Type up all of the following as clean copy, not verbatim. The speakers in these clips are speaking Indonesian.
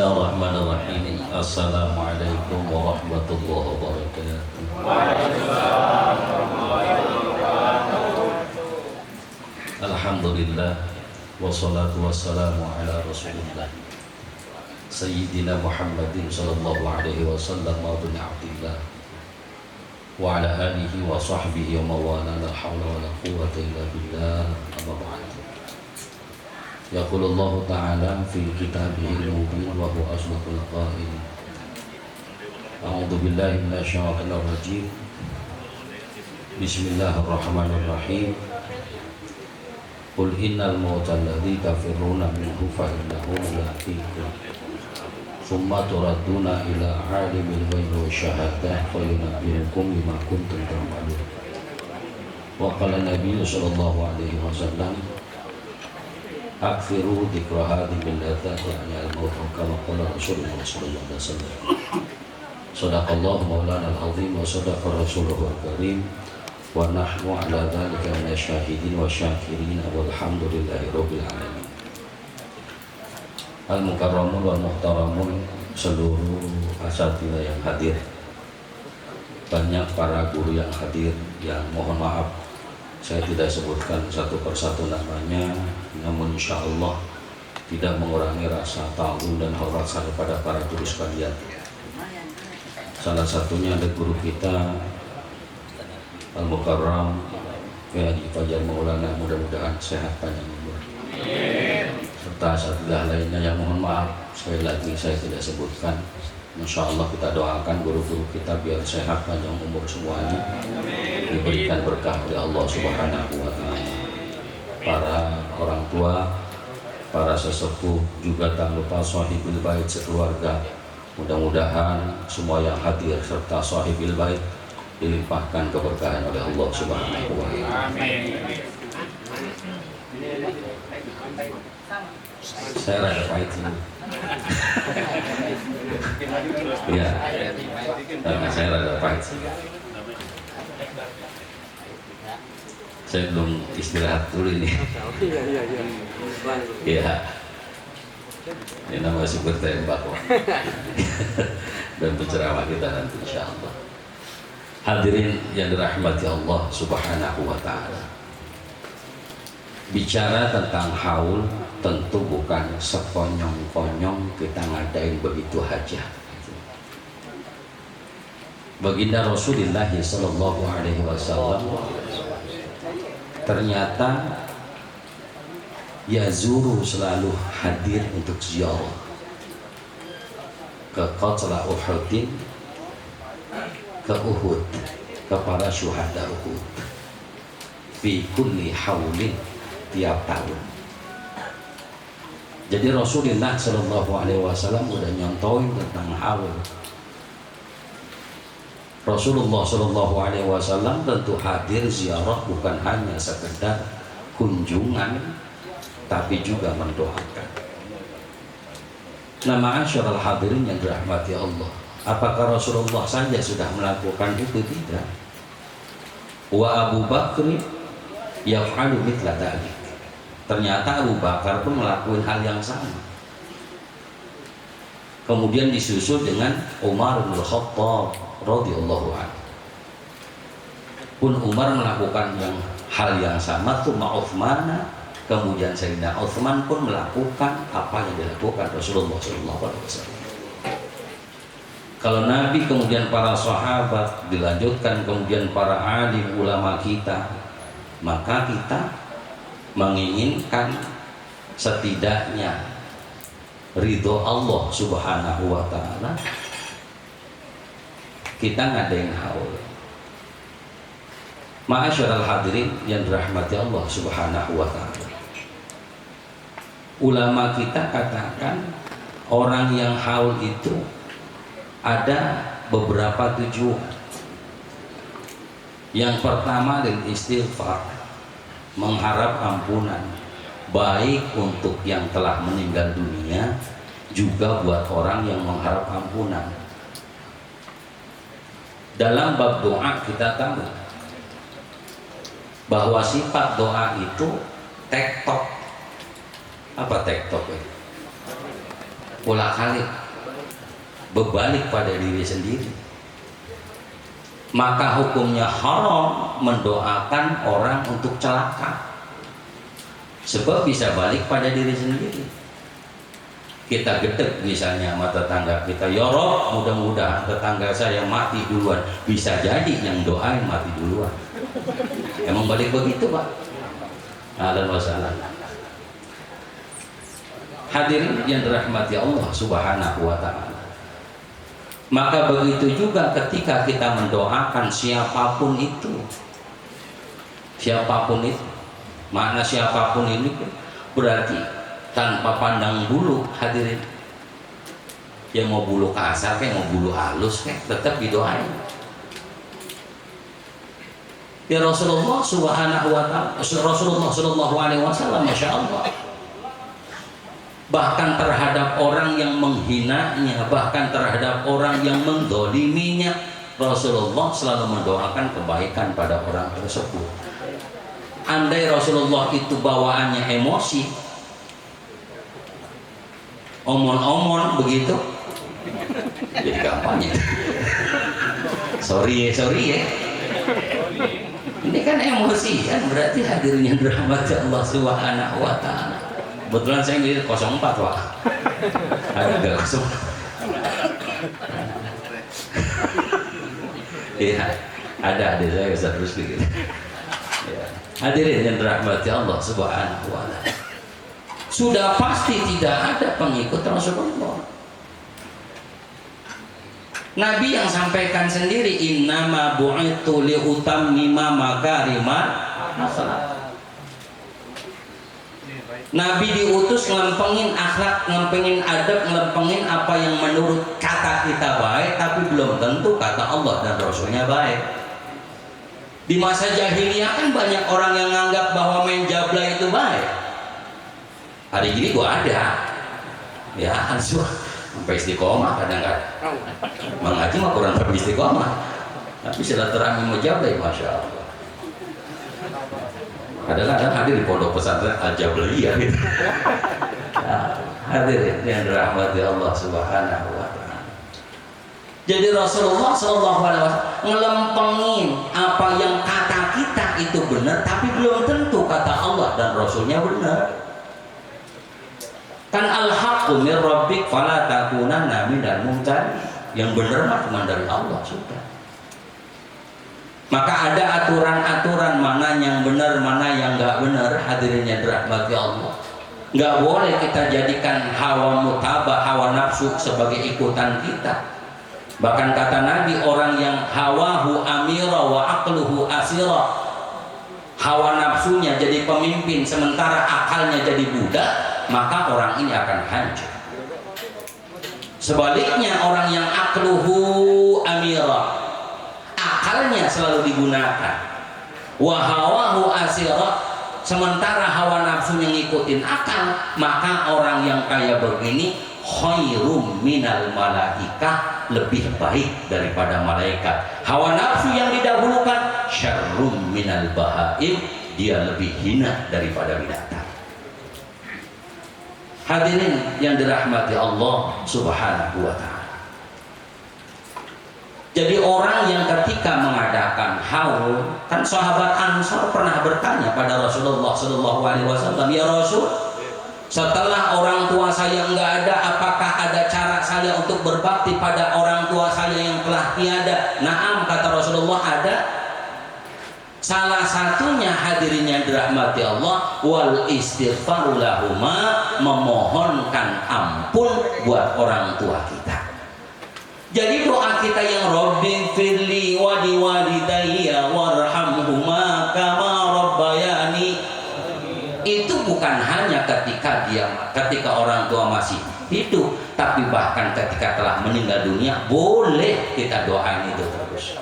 Bismillahirrahmanirrahim. Assalamualaikum warahmatullahi wabarakatuh. Alhamdulillah wassalatu wassalamu ala Rasulillah Sayyidina Muhammadin sallallahu alaihi wasallam wa bin Abdillah wa ala alihi wa sahbihi wa mawala la hawla wa la quwwata illa billah. Amma ba'd. Yaqulullahu ta'ala fi kitabihil mubin wa huwa asdaqul qailin. A'udzu billahi minasy syaithanir rajim. Bismillahirrahmanirrahim. Qul innal mauta alladzi tafirruna minhu fa innahu mulaqikum. Tsumma turadduna ila 'alimil ghaibi wasyahadah fa yunabbi'ukum bima kuntum ta'malun. Wa qala Nabi sallallahu alaihi wasallam Akfiru dzikra hadhil ladzat yani al-maut kama qala Rasulullah sallallahu alaihi wasallam. Shadaqallahu maulana al-azim wa sadaqa rasuluhu al-karim wa nahnu ala dzalika minasyahidin wa syakirin walhamdulillahi rabbil alamin. Al-mukarramun wal muhtaramun, seluruh asatidzah yang hadir, banyak para guru yang hadir yang mohon maaf saya tidak sebutkan satu persatu namanya, namun insya Allah tidak mengurangi rasa tahu dan hormat saya kepada para guru sekalian. Salah satunya ada guru kita Al-Mukarram Haji Fajar Maulana, mudah-mudahan sehat panjang umur. Serta asatidzah lainnya yang mohon maaf sekali lagi saya tidak sebutkan. Insya Allah kita doakan guru-guru kita biar sehat panjang umur semuanya, diberikan berkah oleh Allah Subhanahu wa Ta'ala. Para orang tua, para sesepuh, juga tak lupa shahibul bait sekeluarga. Mudah-mudahan semua yang hadir serta shahibul bait dilimpahkan keberkahan oleh Allah Subhanahu wa Ta'ala. Saya rada pahit sini. Ya, karena saya rada pahit sih. Saya belum istirahat dulu ini. Iya. Ini nama super tembak dan penceramah kita nanti insya Allah. Hadirin yang dirahmati Allah Subhanahu wa Ta'ala. Bicara tentang haul tentu bukan sekonyong-konyong kita ngadain begitu aja. Baginda Rasulullah sallallahu alaihi wasallam ternyata yazuru, selalu hadir untuk ziarah ke Qatla Uhudin, ke Uhud, ke para syuhada Uhud, fi kulli haulin, tiap tahun. Jadi Rasulullah Shallallahu Alaihi Wasallam udah nyontoin tentang haul. Rasulullah Shallallahu Alaihi Wasallam tentu hadir ziarah bukan hanya sekedar kunjungan, tapi juga mendoakan. Nah, ma'asyiral hadirin yang dirahmati Allah, apakah Rasulullah saja sudah melakukan itu? Tidak. Wa Abu Bakr yaf'alu mithla dzalik. Ternyata Abu Bakar pun melakukan hal yang sama. Kemudian disusul dengan Umar bin Khattab radhiyallahu anhu. Pun Umar melakukan hal yang sama, tsumma Utsman, kemudian Sayyidina Utsman pun melakukan apa yang dilakukan Rasulullah sallallahu alaihi wasallam. Kalau Nabi, kemudian para sahabat, dilanjutkan kemudian para alim ulama kita, maka kita menginginkan setidaknya ridho Allah Subhanahu wa Ta'ala, kita ngadain haul. Ma'asyiral hadirin yang dirahmati Allah Subhanahu wa Ta'ala, ulama kita katakan orang yang haul itu ada beberapa tujuan. Yang pertama lil istighfar, mengharap ampunan, baik untuk yang telah meninggal dunia, juga buat orang yang mengharap ampunan. Dalam bab doa kita tahu bahwa sifat doa itu tektok. Apa tektok? bolak-balik berbalik pada diri sendiri. Maka hukumnya haram mendoakan orang untuk celaka, sebab bisa balik pada diri sendiri. Kita gedek misalnya sama tetangga kita, ya Rob, mudah-mudahan tetangga saya mati duluan. Bisa jadi yang doain mati duluan. Emang balik begitu, Pak. Ahlan wa sahlan. Hadirin yang dirahmati Allah Subhanahu wa ta'ala. Maka begitu juga ketika kita mendoakan siapapun itu. Siapapun itu. Makna siapapun ini berarti tanpa pandang bulu, hadirin. Yang mau bulu kasar kayak mau bulu halus kayak tetap didoain. Ya Rasulullah Subhanahu wa ta'ala, Rasulullah sallallahu alaihi wasallam, masya Allah, bahkan terhadap orang yang menghinanya, bahkan terhadap orang yang mendoliminya, Rasulullah selalu mendoakan kebaikan pada orang tersebut. Andai Rasulullah itu bawaannya emosi, omon-omon begitu, jadi kampanye. Sorry ya. Ini kan emosi kan, berarti hadirnya rahmat Allah Subhanahu wa ta'ala. Kebetulan saya milih 04, Pak. Ada gak 0? Iya, ada adik saya bisa terus gitu. Ya. Hadirin yang dirahmati Allah Subhanahu wa ta'ala. Sudah pasti tidak ada pengikut Rasulullah. Nabi yang sampaikan sendiri, innama bu'ithu liutammima makarimal akhlaq. Nabi diutus ngelempengin akhlak, ngelempengin adab, ngelempengin apa yang menurut kata kita baik, tapi belum tentu kata Allah dan Rasulnya baik. Di masa jahiliyah kan banyak orang yang nganggap bahwa main jabla itu baik. Hari ini gua ada, ya harus sampai istiqomah kadang-kadang. Mengaji mah kurang sampai istiqomah, tapi silaturahmi mujablah, masya Allah. Kadang-kadang hadir di pondok pesantren Al-Jabliyah gitu. Nah, hadir yang dirahmati Allah Subhanahu wa ta'ala. Jadi Rasulullah sallallahu alaihi wasallam ngelempengin apa yang kata kita itu benar, tapi belum tentu kata Allah dan Rasulnya benar. Kan al-haqqu mir rabbik fala takunanna minal mumtarin. Yang benar mah cuma dari Allah sudah. Maka ada aturan-aturan mana yang benar, mana yang enggak benar, hadirin yang dirahmati Allah. Enggak boleh kita jadikan hawa mutabah, hawa nafsu sebagai ikutan kita. Bahkan kata Nabi, orang yang hawahu amira wa aqluhu asira, hawa nafsunya jadi pemimpin sementara akalnya jadi budak, maka orang ini akan hancur. Sebaliknya orang yang aqluhu amira, akalnya selalu digunakan, wa hawahu asira, sementara hawa nafsunya ngikutin akal, maka orang yang kaya begini khairum minal malaikah, lebih baik daripada malaikat. Hawa nafsu yang didahulukan syarrum minal bahaim, dia lebih hina daripada binatang. Hadirin yang dirahmati Allah Subhanahu wa ta'ala. Jadi orang yang ketika mengadakan haul, kan sahabat Ansor pernah bertanya pada Rasulullah sallallahu alaihi wasallam, ya Rasul, setelah orang tua saya enggak ada, apakah ada cara saya untuk berbakti pada orang tua saya yang telah tiada? Naam, kata Rasulullah, ada. Salah satunya, hadirin yang dirahmati Allah, wal istighfaru lahuma, memohonkan ampun buat orang tua kita. Jadi doa kita yang Rabbi firli wa liwalidayya warhamhuma kama rabbayani, itu bukan hanya ketika orang tua masih hidup, tapi bahkan ketika telah meninggal dunia boleh kita doain itu terus.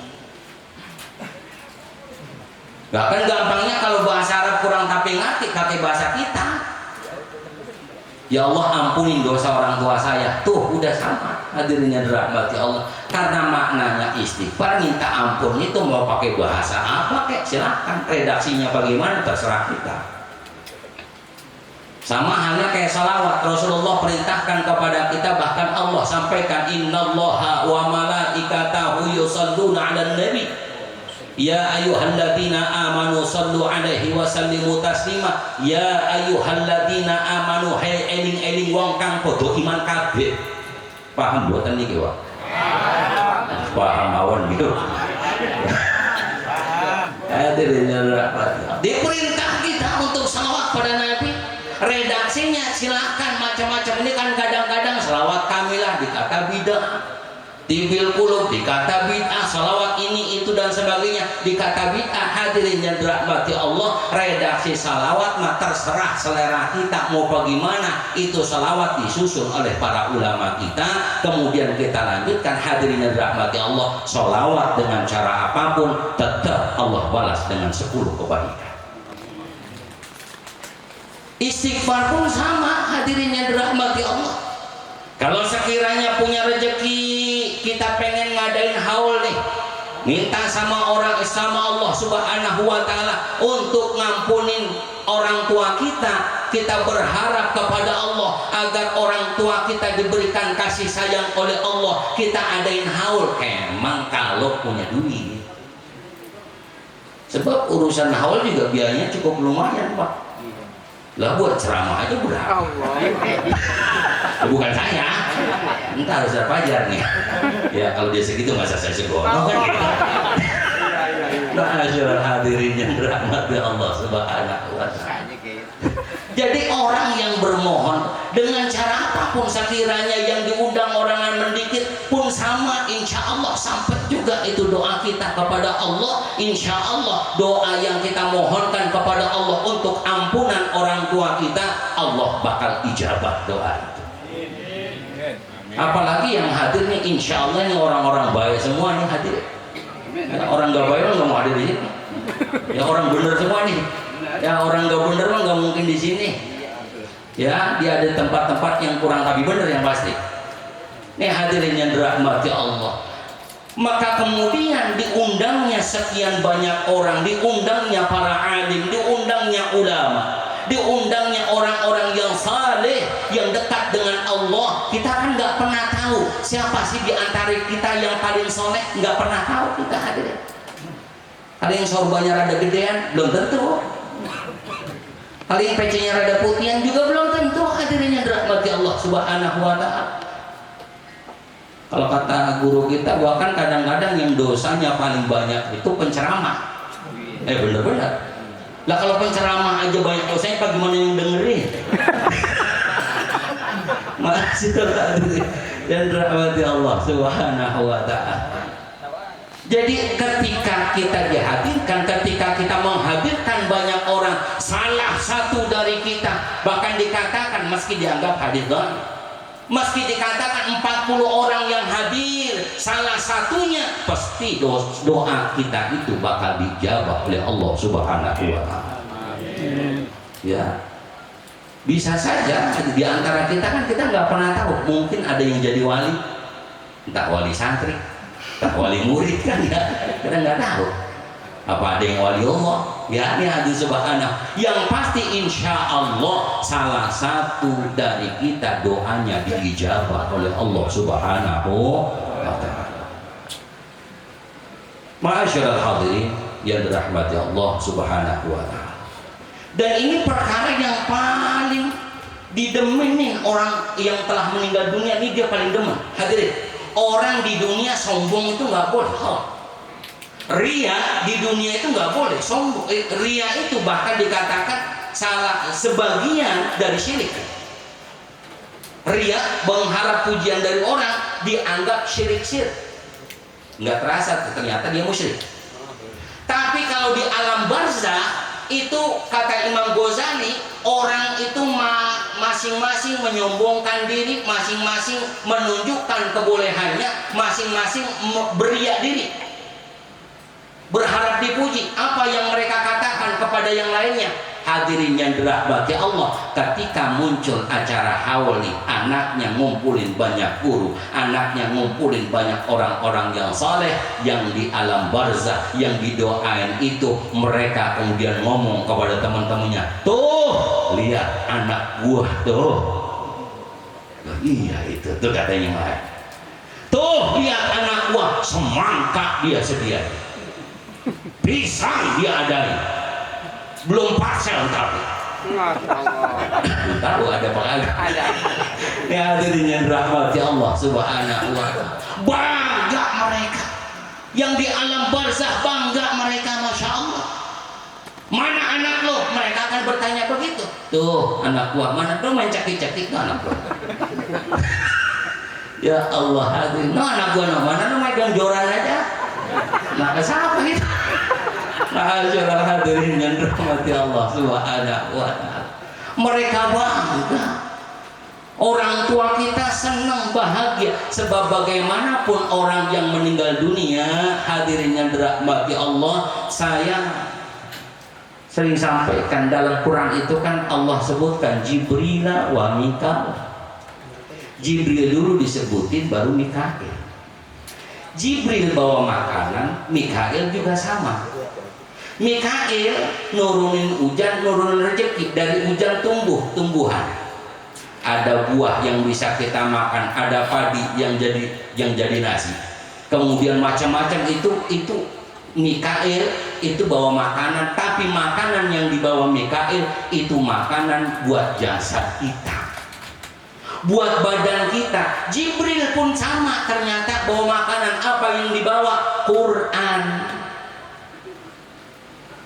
Bahkan gampangnya kalau bahasa Arab kurang tapi ngerti, pakai bahasa kita. Ya Allah, ampunin dosa orang tua saya. Tuh udah sama, hadirnya dirahmati Allah. Karena maknanya istighfar, minta ampun itu mau pakai bahasa apa kek, silakan. Redaksinya bagaimana terserah kita. Sama halnya kayak salawat, Rasulullah perintahkan kepada kita, bahkan Allah sampaikan, innallaha wa malaikatahu yusalluna 'alan nabi ya ayyuhalladzina amanu sallu 'alaihi wa sallimu taslima. Ya ayyuhalladzina amanu, hai eling-eling wong kang padha iman kabeh. Paham mboten niki, Pak? Paham mawon gitu. Diperintah kita untuk salawat pada Nabi. Redaksinya silakan macam-macam. Ini kan kadang-kadang salawat kamilah dikata bid'ah, tibil qulub dikata bid'ah, salawat ini itu dan sebagainya dikata bid'ah. Hadirin yang dirahmati Allah, redaksi salawat mah terserah selera kita mau bagaimana. Itu salawat disusun oleh para ulama kita, kemudian kita lanjutkan. Hadirin yang dirahmati Allah, salawat dengan cara apapun tetap Allah balas dengan 10 kebaikan. Istighfar pun sama, hadirin yang dirahmati Allah. Kalau sekiranya punya rezeki, kita pengen ngadain haul nih, minta sama Allah Subhanahu wa Ta'ala untuk ngampunin orang tua kita. Kita berharap kepada Allah agar orang tua kita diberikan kasih sayang oleh Allah. Kita adain haul, emang kalau punya duit. Sebab urusan haul juga biayanya cukup lumayan, Pak. Lah buat ceramah aja berapa? Bukan saya, entar harus Fajar nih. Ya kalau dia segitu masa saya segono kan gitu. Ma'asyiral hadirin yang dirahmati Allah Subhanahu wa Ta'ala. Jadi orang yang bermohon dengan cara apapun sekiranya yang diundang orang yang mendikit pun sama, insya Allah sampai juga itu doa kita kepada Allah. Insya Allah doa yang kita mohonkan kepada Allah untuk ampunan orang tua kita, Allah bakal ijabah doa itu. Apalagi yang hadir nih, insya Allah ini orang-orang baik semua nih hadir. Ya, orang gak baik nggak mau hadir di sini. Ya orang bener semua nih. Ya orang gak bener mah nggak mungkin di sini. Ya dia ada tempat-tempat yang kurang tapi bener yang pasti. Nih hadirin yang dirahmati Allah. Maka kemudian diundangnya sekian banyak orang, diundangnya para alim, diundangnya ulama, diundangnya orang-orang yang saleh, yang dekat dengan Allah. Kita kan nggak pernah tahu siapa sih di antara kita yang paling soleh, nggak pernah tahu kita hadirin. Ada yang sorbannya rada gedean, belum tentu. Ada yang pecenya rada putihan juga belum tentu. Hadirin yang dirahmati Allah Subhanahu wa Ta'ala. Kalau kata guru kita, bahkan kadang-kadang yang dosanya paling banyak itu penceramah. Bener-bener. Lah kalau penceramah aja banyak dosanya, bagaimana yang dengerin? Masih hadirin yang dirahmati Allah Subhanahu wa Ta'ala. Jadi ketika kita dihadirkan, ketika kita menghadirkan banyak orang, salah satu dari kita bahkan dikatakan meski dianggap hadir doang, meski dikatakan 40 orang yang hadir, salah satunya pasti doa kita itu bakal dijawab oleh Allah Subhanahu wa Ta'ala. Ya, bisa saja di antara kita kan kita nggak pernah tahu, mungkin ada yang jadi wali, entah wali santri, tak wali murid kan ya, kita nggak tahu. Apa ada yang wali Allah? Ya ini hadis subhanallah. Yang pasti insya Allah salah satu dari kita doanya diijabah oleh Allah Subhanahu wa Ta'ala. Ma'asyiral hadirin yang dirahmati Allah Subhanahu wa Ta'ala. Dan ini perkara yang paling didemenin orang yang telah meninggal dunia, ini dia paling demen. Hadirin, orang di dunia sombong itu nggak boleh. Ria di dunia itu nggak boleh sombong. Ria itu bahkan dikatakan salah sebagian dari syirik. Ria mengharap pujian dari orang dianggap syirik-syirik. Nggak terasa ternyata dia musyrik. Tapi kalau di alam barzakh itu kata Imam Ghazali, orang itu masing-masing menyombongkan diri, masing-masing menunjukkan kebolehannya, masing-masing beria diri, berharap dipuji. Apa yang mereka katakan kepada yang lainnya, hadirin yang dirahmati Allah, ketika muncul acara haul nih, anaknya ngumpulin banyak guru, anaknya ngumpulin banyak orang-orang yang saleh, yang di alam barzah, yang didoain itu, mereka kemudian ngomong kepada teman-temannya, tuh lihat anak gua tuh. Iya itu tuh katanya yang lain. Tuh lihat anak gua, semangka dia sedia, pisang dia adai, belum parcel tapi tahu ada apa kagak? Ada. Ya hadirin yang dirahmati Allah Subhanahu wa ta'ala, bangga mereka yang di alam barzah, bangga mereka, masya Allah. Mana anak lo? Mereka akan bertanya begitu. Tuh anak gua, mana tuh main cakik-cakik tuh anak lo. Ya Allah hadirin, no anak gua no, mana lo megang joran aja. Nah siapa gitu? Masyaallah hadirin yang dirahmati Allah Subhanahu wa ta'ala, mereka bangga, orang tua kita senang bahagia. Sebab bagaimanapun orang yang meninggal dunia, hadirin yang dirahmati Allah, saya sering sampaikan dalam Quran itu kan Allah sebutkan Jibril wa Mikail. Jibril dulu disebutin baru Mikail. Jibril bawa makanan, Mikail juga sama. Mikail nurunin hujan, nurunin rezeki, dari hujan tumbuh tumbuhan. Ada buah yang bisa kita makan, ada padi yang jadi nasi. Kemudian macam-macam itu Mikail itu bawa makanan, tapi makanan yang dibawa Mikail itu makanan buat jasad kita, buat badan kita. Jibril pun sama, ternyata bawa makanan. Apa yang dibawa? Quran.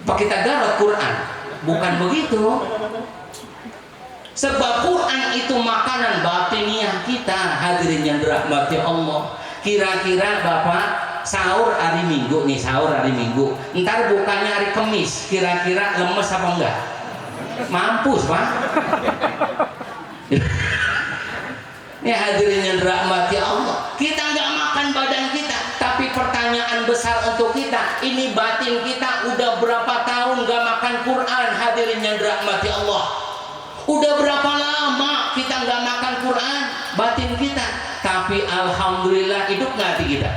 Apa kita garot Quran? Bukan begitu. Sebab Quran itu makanan batiniah kita, hadirin yang dirahmati Allah. Kira-kira Bapak sahur hari Minggu nih, sahur hari Minggu, ntar bukannya hari Kamis, kira-kira lemes apa enggak? Mampus Pak. Ini hadirin yang dirahmati Allah, kita nggak makan badan kita, tapi pertanyaan besar untuk kita, ini batin kita udah berapa tahun nggak makan Quran, hadirin yang dirahmati Allah. Udah berapa lama kita nggak makan Quran, batin kita, tapi alhamdulillah hidup nggak hati kita?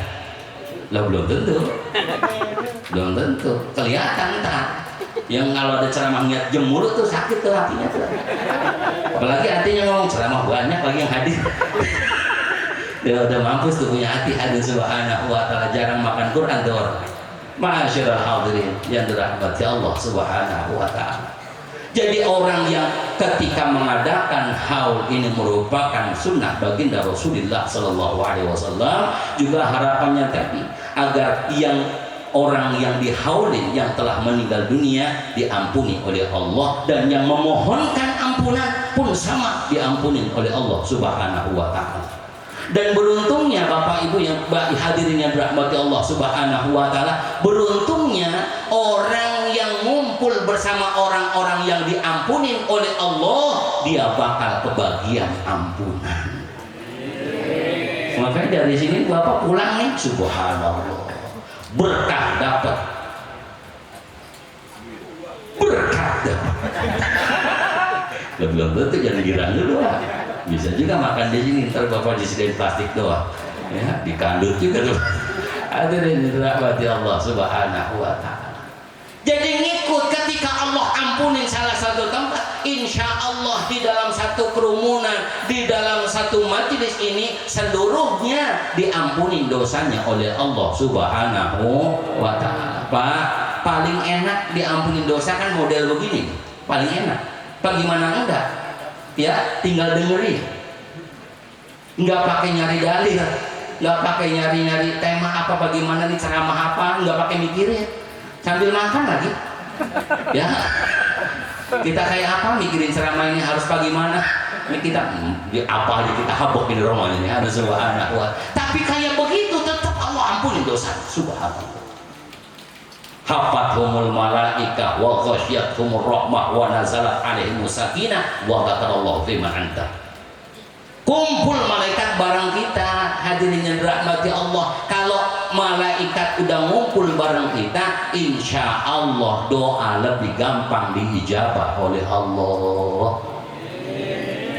Lah belum tentu, belum tentu. Kelihatan tak? Yang kalau ada ceramah niat jemur tuh sakit tuh hatinya tuh. Apalagi hatinya ngomong ceramah banyak lagi yang hadir. Dia udah mampus tuh punya hati, hadir Subhanahu wa ta'ala, jarang makan Quran tuh orang. Masyaallah hadirin yang dirahmati Allah Subhanahu wa ta'ala. Jadi orang yang ketika mengadakan haul ini merupakan sunnah baginda Rasulullah Sallallahu Alaihi Wasallam, juga harapannya tadi agar orang yang dihaulin yang telah meninggal dunia diampuni oleh Allah, dan yang memohonkan ampunan pun sama diampuni oleh Allah Subhanahu wa ta'ala. Dan beruntungnya Bapak Ibu yang hadirin yang dirahmati Allah Subhanahu wa ta'ala, beruntungnya orang yang ngumpul bersama orang-orang yang diampuni oleh Allah, dia bakal kebagian ampunan. Makanya dari sini Bapak pulang nih, subhanallah, berkah dapat, berkah dapat. Belum tentu jangan girang dulu lah. Bisa juga makan di sini, ntar Bapak disediain plastik doang, ya dikandut juga tuh. Hadirin dirahmati Allah Subhanahu wa ta'ala. Jadi ngikut ketika Allah ampunin salah satu tempat, insya Allah di dalam satu kerumunan, di dalam satu majelis ini seluruhnya diampuni dosanya oleh Allah Subhanahu wa ta'ala. Pak, paling enak diampuni dosa kan model begini, paling enak. Bagaimana enggak? Ya tinggal dengerin, nggak pakai nyari dalil, nggak pakai nyari tema apa, bagaimana nih ceramah apa, nggak pakai mikirin, sambil makan lagi. Ya kita kayak apa mikirin ceramah ini harus bagaimana, ini kita apa aja kita habok di rumah ini, ada subhanallah. Tapi kayak begitu tetap Allah ampuni dosa, subhanallah. Hafathumul malaika wa ghasyiyatuhumur rahmah wa nazalat alaihimus sakinah wa dzakarallahu fi man anta. Kumpul malaikat bareng kita, hadirin yang dirahmati Allah. Kalau malaikat udah ngumpul bareng kita, insya Allah doa lebih gampang diijabah oleh Allah.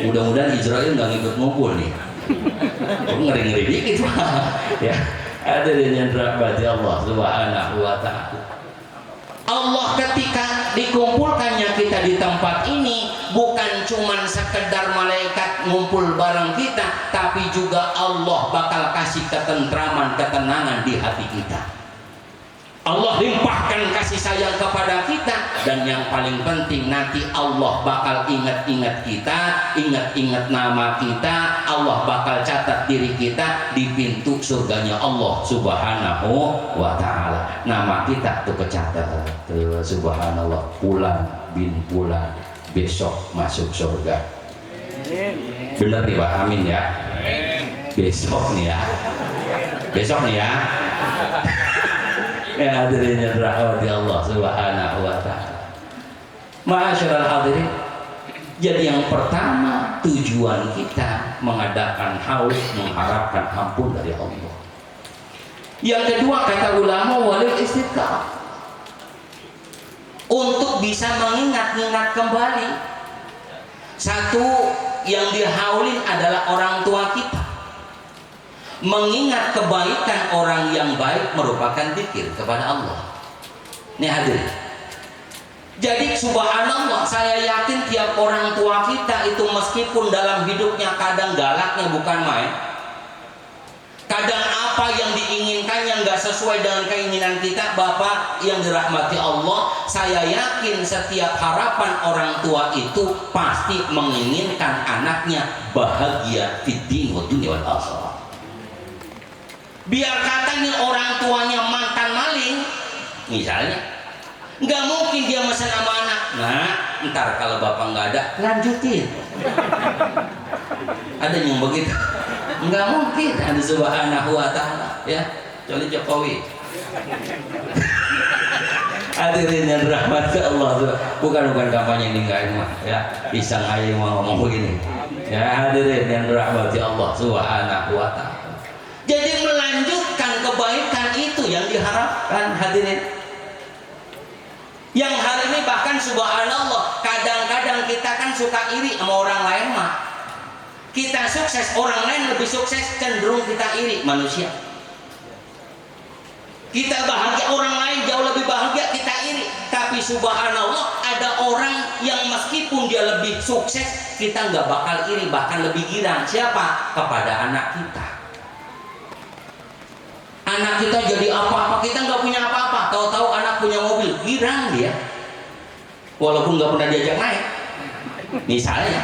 Mudah-mudahan Israel nggak ngikut ngumpul nih. Ngeri-ngeri dikit ya. Ada yang dirahmati Allah Subhanahu wa ta'ala. Allah ketika dikumpulkannya kita di tempat ini bukan cuman sekedar malaikat ngumpul bareng kita, tapi juga Allah bakal kasih ketentraman, ketenangan di hati kita. Allah limpahkan kasih sayang kepada kita, dan yang paling penting nanti Allah bakal ingat-ingat kita, ingat-ingat nama kita. Allah bakal catat diri kita di pintu surganya Allah Subhanahu wa ta'ala. Nama kita tuh kecatat tuh, subhanallah, Fulan bin Fulan besok masuk surga. Bener nih Pak, amin ya. Besok nih ya, besok nih ya. Ya hadirin yang dirahmati Allah Subhanahu wa ta'ala. Ma'asyiral hadirin, jadi yang pertama tujuan kita mengadakan haul mengharapkan ampun dari Allah. Yang kedua kata ulama walil istiqamah, untuk bisa mengingat-ingat kembali. Satu yang dihaulin adalah orang tua kita. Mengingat kebaikan orang yang baik merupakan zikir kepada Allah. Ini hadir. Jadi subhanallah, saya yakin tiap orang tua kita itu meskipun dalam hidupnya kadang galaknya bukan main, kadang apa yang diinginkannya nggak sesuai dengan keinginan kita. Bapak yang dirahmati Allah, saya yakin setiap harapan orang tua itu pasti menginginkan anaknya bahagia fid din wa dunya wal akhirah. Biar katanya orang tuanya mantan maling misalnya, nggak mungkin dia mesen sama anak, nah ntar kalau bapak nggak ada lanjutin. Ada yang begitu? Nggak mungkin. Ada subhanahu wa ta'ala ya, kecuali Jokowi. Hadirin yang dirahmati Allah, bukan kampanye ini nggak ya, pisang aja mau ngomong begini ya. Hadirin yang dirahmati Allah subhanahu wa ta'ala, jadi melanjutkan kebaikan itu yang diharapkan. Hadirin yang hari ini bahkan subhanallah, kadang-kadang kita kan suka iri sama orang lain mah. Kita sukses, orang lain lebih sukses, cenderung kita iri manusia. Kita bahagia, orang lain jauh lebih bahagia, kita iri. Tapi subhanallah, ada orang yang meskipun dia lebih sukses, kita nggak bakal iri, bahkan lebih girang. Siapa? Kepada anak kita. Anak kita jadi apa-apa, kita nggak punya apa-apa, tahu-tahu anak punya mobil, girang dia, walaupun nggak pernah diajak naik. Misalnya,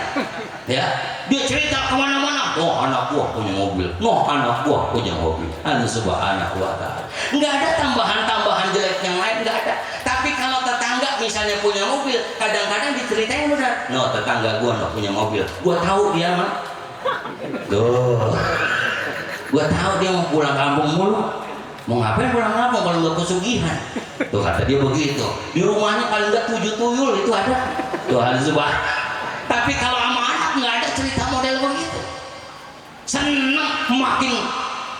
ya, dia cerita kemana-mana, oh anak gua punya mobil, oh anak gua punya mobil. Anu subhanahu wa ta'ala. Nggak ada tambahan-tambahan jelek yang lain, nggak ada. Tapi kalau tetangga misalnya punya mobil, kadang-kadang diceritain udah, no tetangga gua nggak punya mobil, gua tahu dia mah, tuh. Gua tahu dia mau pulang kampung mulu. Mau ngapain pulang kampung kalau nggak pesugihan? Tuh kata dia begitu. Di rumahnya paling nggak 7 tuyul itu ada. Tuh harus subah. Tapi kalau sama anak nggak ada cerita model begitu. Senang, makin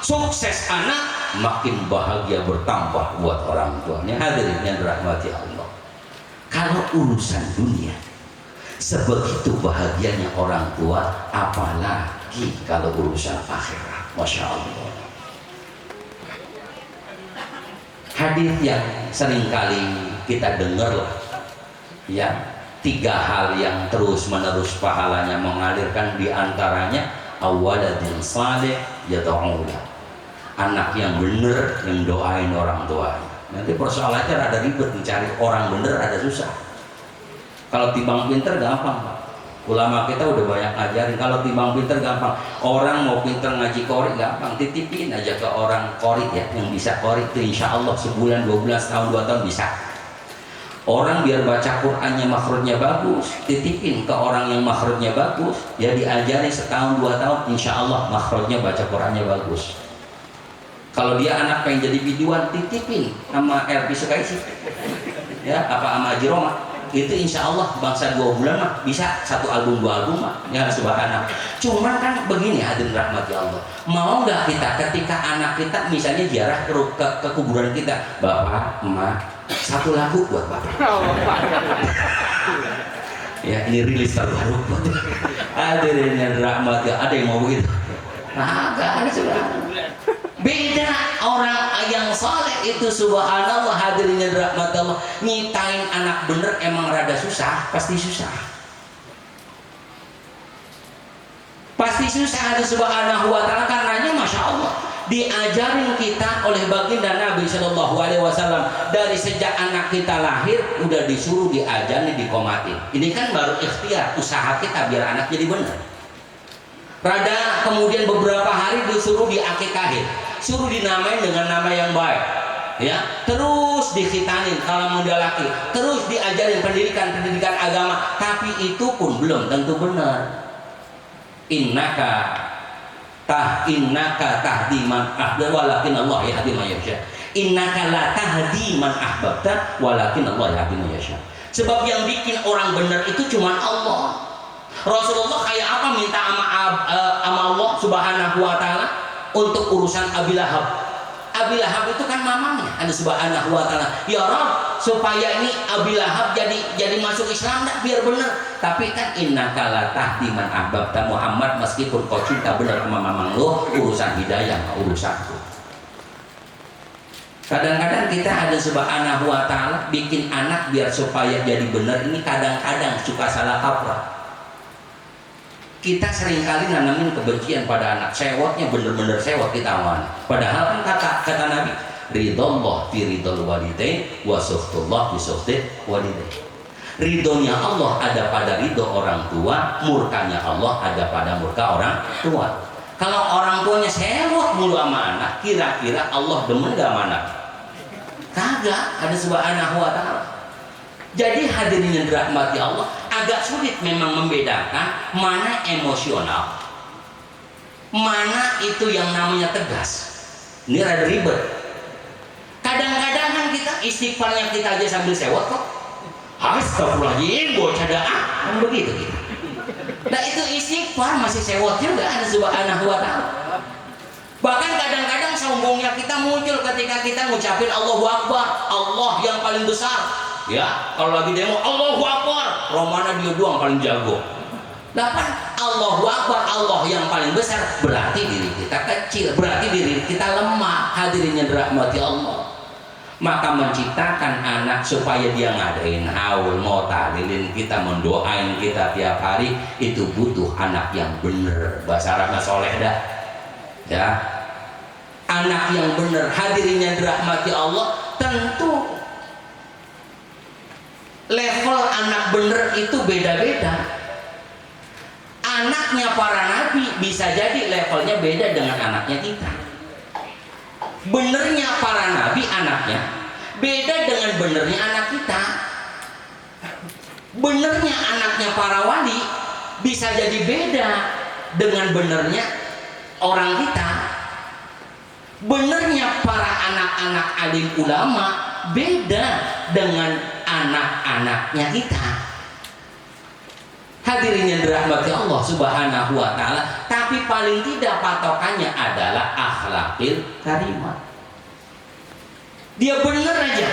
sukses anak, makin bahagia bertambah buat orang tuanya. Hadirin yang dirahmati Allah. Kalau urusan dunia sebegitu bahagianya orang tua, apalagi kalau urusan akhirat. Masya Allah. Hadis yang seringkali kita dengar lah, ya, 3 hal yang terus menerus pahalanya mengalirkan, diantaranya awaladin saleh yad'ulah, anak yang bener yang doain orang tuanya. Nanti persoalannya rada ribet, mencari orang bener ada susah. Kalau timbang pinter gampang Pak. Ulama kita udah banyak ngajarin, kalau timbang pinter gampang. Orang mau pinter ngaji qori gampang, titipin aja ke orang qori ya, yang bisa qori itu insya Allah sebulan, 2 bulan, setahun, 2 tahun bisa. Orang biar baca Qur'annya makhrajnya bagus, titipin ke orang yang makhrajnya bagus, ya diajari setahun 2 tahun, insya Allah makhrajnya baca Qur'annya bagus. Kalau dia anak pengen jadi biduan, titipin sama Elvi Sukaisi, ya apa sama Haji Roma. itu insya Allah bangsa 2 bulan mah bisa 1 album 2 album mah ya subhanallah. Cuman kan begini hadirin rahmati Allah, mau nggak kita ketika anak kita misalnya ziarah ke kuburan kita, bapak emak 1 lagu buat bapak ya ini rilis terbaru buat hadirin yang rahmati, ada yang mau begitu? Nah nggak ada subhanallah. Beda orang yang saleh itu subhanallah hadirin yang rahmat Allah, nyitain anak bener emang rada susah, pasti susah. Pasti susah ada subhanahu wa ta'ala, karenanya masya Allah diajarin kita oleh baginda Nabi Shallallahu Alaihi Wasallam dari sejak anak kita lahir udah disuruh diajarin dikomatin. Ini kan baru ikhtiar usaha kita biar anak jadi bener. Rada kemudian beberapa hari disuruh diakikahin, suruh dinamain dengan nama yang baik, ya, terus dikhitanin kalau muda laki, terus diajarin pendidikan agama, tapi itu pun belum tentu benar. Innaka tahdi man ahbabta walakin Allah yahdi man yasha. Innaka la tahdi man ahbabta walakin Allah yahdi man yasha. Sebab yang bikin orang benar itu cuma Allah. Rasulullah kayak apa minta sama Allah subhanahu wa ta'ala untuk urusan Abi Lahab. Abi Lahab itu kan mamanya ada subhanahu wa ta'ala, ya Rabb supaya ini Abi Lahab jadi masuk Islam dah biar benar. Tapi kan innaka la tahdi man ahbabta Muhammad, meskipun kau cinta benar sama mamang lo, urusan hidayah urusanku. Kadang-kadang kita ada subhanahu wa ta'ala bikin anak biar supaya jadi benar, ini kadang-kadang suka salah kaprah. Kita seringkali nanamin kebencian pada anak, sewotnya bener-bener sewot kita awan. Padahal kan kata Nabi, ridallah fi ridal walidain wa sukhtullah fi sukhtil walidain. Ridhonya Allah ada pada ridho orang tua, murkanya Allah ada pada murka orang tua. Kalau orang tuanya sewot mulu sama anak, kira-kira Allah demen gak sama anak? Kagak, ada subhanahu wa ta'ala. Jadi hadirin yang dirahmati Allah, agak sulit memang membedakan mana emosional, mana itu yang namanya tegas. Ini rada ribet. Kadang-kadang kan kita istighfarnya kita aja sambil sewot kok. Astagfirullahaladzim, bocah daah, kan begitu kita. Nah itu istighfar masih sewot juga ada subhanahu wa ta'ala. Bahkan kadang-kadang sombongnya kita muncul ketika kita ngucapin Allahu Akbar, Allah yang paling besar. Ya, kalau lagi demo Allahu Akbar, romana dia doang paling jago. Nah kan Allahu Akbar, Allah yang paling besar, berarti diri kita kecil, berarti diri kita lemah. Hadirin yang dirahmati Allah, maka menciptakan anak supaya dia ngadain haul, mau tahlilin kita, mendoain kita tiap hari, itu butuh anak yang bener. Bahasa Arabnya soleh dah. Ya, anak yang bener. Hadirin yang dirahmati Allah, tentu level anak bener itu beda-beda. Anaknya para nabi bisa jadi levelnya beda dengan anaknya kita. Benernya para nabi anaknya beda dengan benernya anak kita. Benernya anaknya para wali bisa jadi beda dengan benernya orang kita. Benernya para anak-anak alim ulama beda dengan anak-anaknya kita. Hadirin yang dirahmati Allah subhanahu wa ta'ala, tapi paling tidak patokannya adalah akhlakil karimah. Dia bener aja,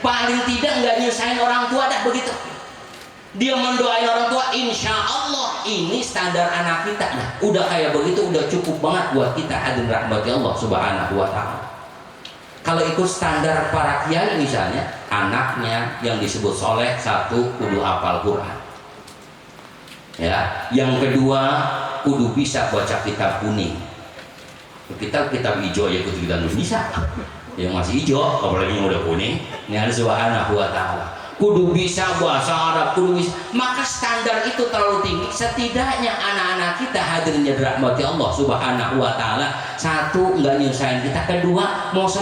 paling tidak nggak nyusahin orang tua dah begitu. Dia mendoain orang tua, insya Allah ini standar anak kita. Nah, udah kayak begitu udah cukup banget buat kita. Hadirin rahmati Allah subhanahu wa ta'ala. Kalau ikut standar para kiai misalnya, anaknya yang disebut soleh, 1 kudu hafal Quran, ya, yang kedua kudu bisa baca kitab kuning. Kitab hijau ya kudu kita bisa, yang masih hijau apalagi yang udah kuning. Ini ada subhanahu wa ta'ala. Kudu bisa bahasa Arab, kudu bisa. Maka standar itu terlalu tinggi. Setidaknya anak-anak kita hadirin yang dirahmati Allah subhanahu wa ta'ala, 1 nggak nyusahin kita, kedua mau